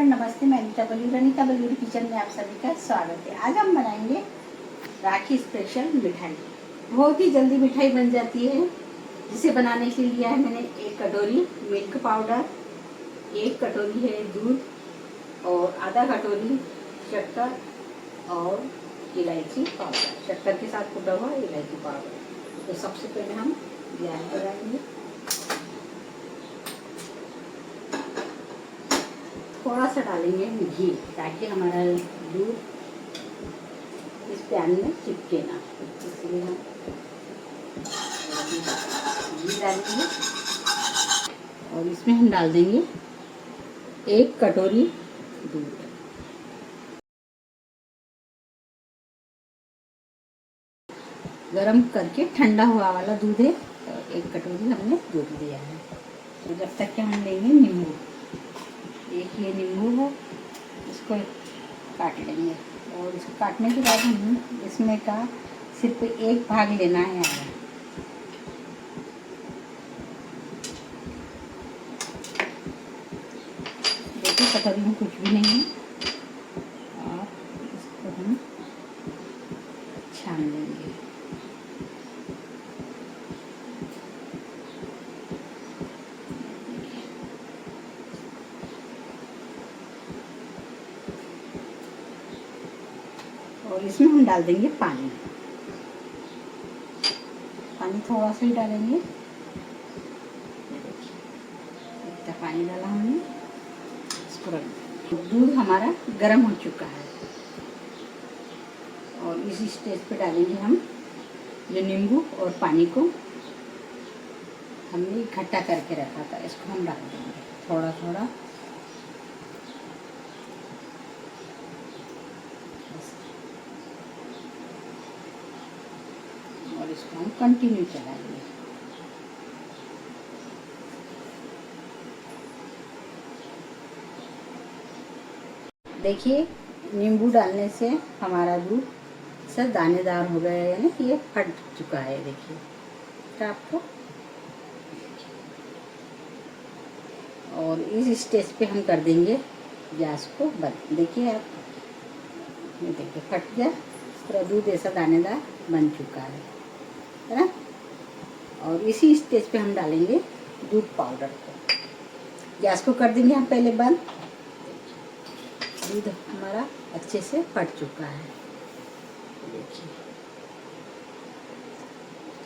नमस्ते। मैं रणिता बलूर किचन में आप सभी का स्वागत है। आज हम बनाएंगे राखी स्पेशल मिठाई। बहुत ही जल्दी मिठाई बन जाती है। जिसे बनाने के लिए लिया है मैंने 1 कटोरी मिल्क पाउडर, 1 कटोरी है दूध और आधा कटोरी शक्कर और इलायची पाउडर। शक्कर के साथ कुटा हुआ इलायची पाउडर। तो सबसे पहले हम गैस बनाएंगे। थोड़ा सा डालेंगे घी ताकि हमारा दूध इस पैन में चिपके ना, इसलिए हम घी डालेंगे और इसमें हम डाल देंगे 1 कटोरी दूध। गरम करके ठंडा हुआ वाला दूध है, तो 1 कटोरी हमने दूध लिया है। तो जब तक कि हम लेंगे नींबू, एक ये नींबू है, इसको काट लेंगे और इसको काटने के बाद हम इसमें का सिर्फ 1 भाग लेना है। देखिए कटोरी में कुछ भी नहीं है और इसको हम छान लेंगे। और इसमें हम डाल देंगे पानी। पानी थोड़ा सा ही डालेंगे। इतना पानी डाला हमने, इसको रख देंगे। दूध हमारा गर्म हो चुका है और इस स्टेज पे डालेंगे हम जो नींबू और पानी को हमने इकट्ठा करके रखा था, इसको हम डाल देंगे थोड़ा थोड़ा। और इसको हम कंटिन्यू चलाएंगे। देखिए नींबू डालने से हमारा दूध सब दानेदार हो गया है, यानी ये फट चुका है। देखिए तो आपको, और इस स्टेज पे हम कर देंगे गैस को बंद। देखिए आप, ये देखिए फट गया, पूरा दूध ऐसा दानेदार बन चुका है ना। और इसी स्टेज पे हम डालेंगे दूध पाउडर को। गैस को कर देंगे हम पहले बंद। दूध हमारा अच्छे से फट चुका है, देखिए।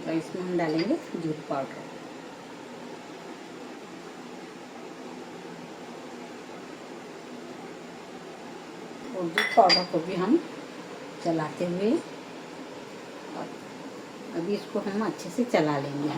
तो इसमें हम डालेंगे दूध पाउडर। और दूध पाउडर को भी हम चलाते हुए, और अभी इसको हम अच्छे से चला लेंगे।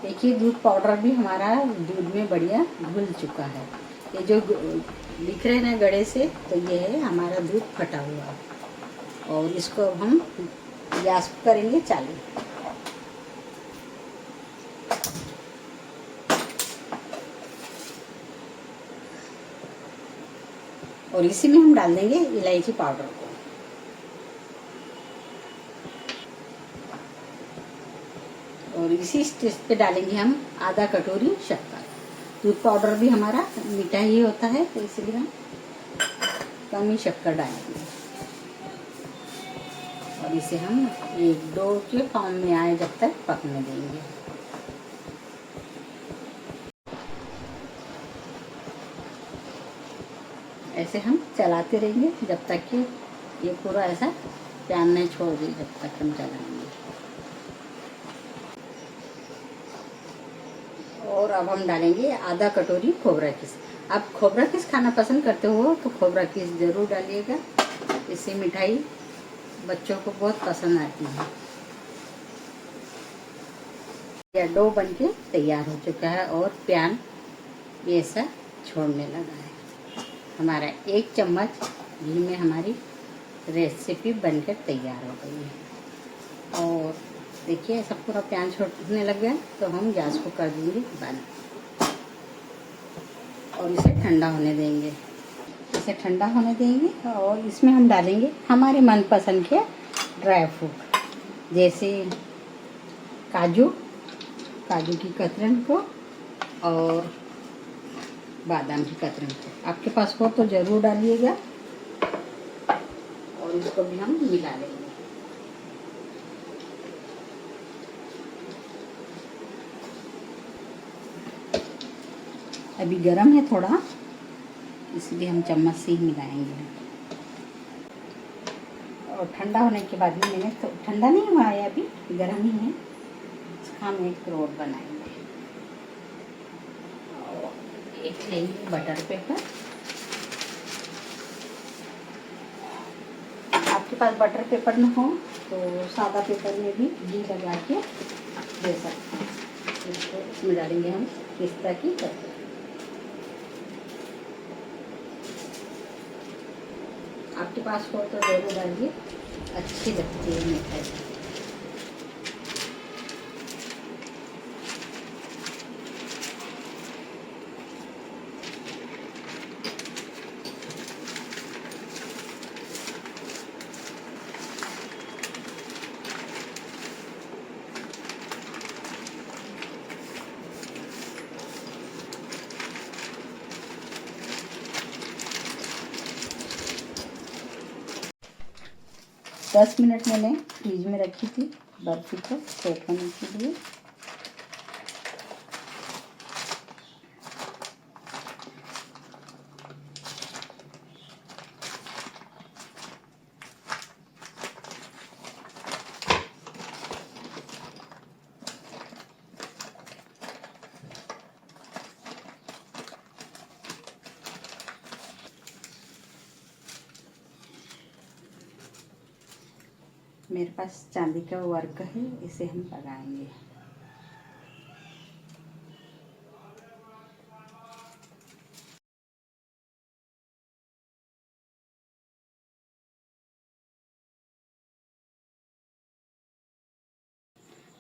देखिए दूध पाउडर भी हमारा दूध में बढ़िया घुल चुका है। ये जो दिख रहे हैं ना गड़े से, तो ये है हमारा दूध फटा हुआ। और इसको अब हम गैस करेंगे चालू। और इसी में हम डाल देंगे इलायची पाउडर को। और इसी स्टेज पे डालेंगे हम आधा कटोरी शक्कर। दूध पाउडर भी हमारा मीठा ही होता है, तो इसलिए हम कम ही शक्कर डालेंगे। और इसे हम एक डो के फॉर्म में आए जब तक पकने देंगे। ऐसे हम चलाते रहेंगे जब तक कि ये पूरा ऐसा पैन नहीं छोड़ दे, जब तक हम चलाएंगे। और अब हम डालेंगे आधा कटोरी खोबरा किस। आप खोबरा किस खाना पसंद करते हो तो खोबरा किस ज़रूर डालिएगा। इससे मिठाई बच्चों को बहुत पसंद आती है। यह डो बनके तैयार हो चुका है और पैन ये ऐसा छोड़ने लगा है। हमारा 1 चम्मच घी में हमारी रेसिपी बनकर तैयार हो गई है। और देखिए ऐसा पूरा पैन छोड़ने लग गया, तो हम गैस को कर देंगे बंद। और इसे ठंडा होने देंगे। इसे ठंडा होने देंगे और इसमें हम डालेंगे हमारे मनपसंद के ड्राई फ्रूट, जैसे काजू की कतरन को और बादाम की कतरन को। आपके पास हो तो ज़रूर डालिएगा और इसको भी हम मिला लेंगे। अभी गरम है थोड़ा, इसलिए हम चम्मच से ही मिलाएंगे। और ठंडा होने के बाद भी मैंने तो ठंडा नहीं हुआ है, अभी गर्म ही है। इसका हम एक रोल बनाएंगे और एक लेंगे बटर पेपर। आपके पास बटर पेपर न हो तो सादा पेपर में भी घी लगा के दे सकते हैं। इसमें डालेंगे हम पिस्ता की कतरन। आपके पास हो तो ज़रूर डालिए, अच्छी लगती है मिठाई। दस मिनट मैंने फ्रीज में रखी थी बर्फ़ी को सेट होने के लिए। मेरे पास चांदी का वर्क है, इसे हम लगाएंगे।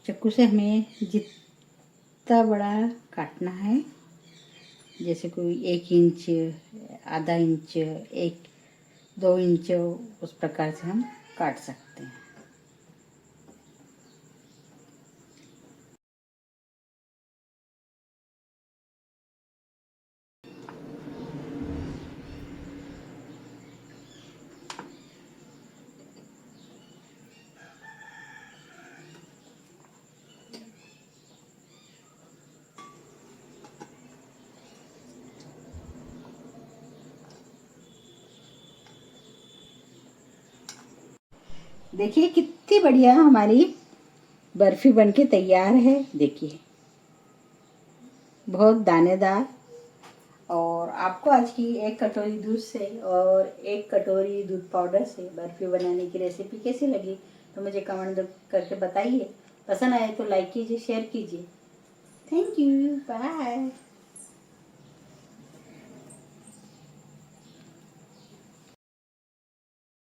चाकू से हमें जितना बड़ा काटना है, जैसे कोई 1 इंच, आधा इंच, 1-2 इंच, उस प्रकार से हम काट सकते हैं। देखिए कितनी बढ़िया हमारी बर्फ़ी बनके तैयार है। देखिए बहुत दानेदार। और आपको आज की 1 कटोरी दूध से और 1 कटोरी दूध पाउडर से बर्फ़ी बनाने की रेसिपी कैसी लगी तो मुझे कमेंट करके बताइए। पसंद आए तो लाइक कीजिए, शेयर कीजिए। Thank you, bye.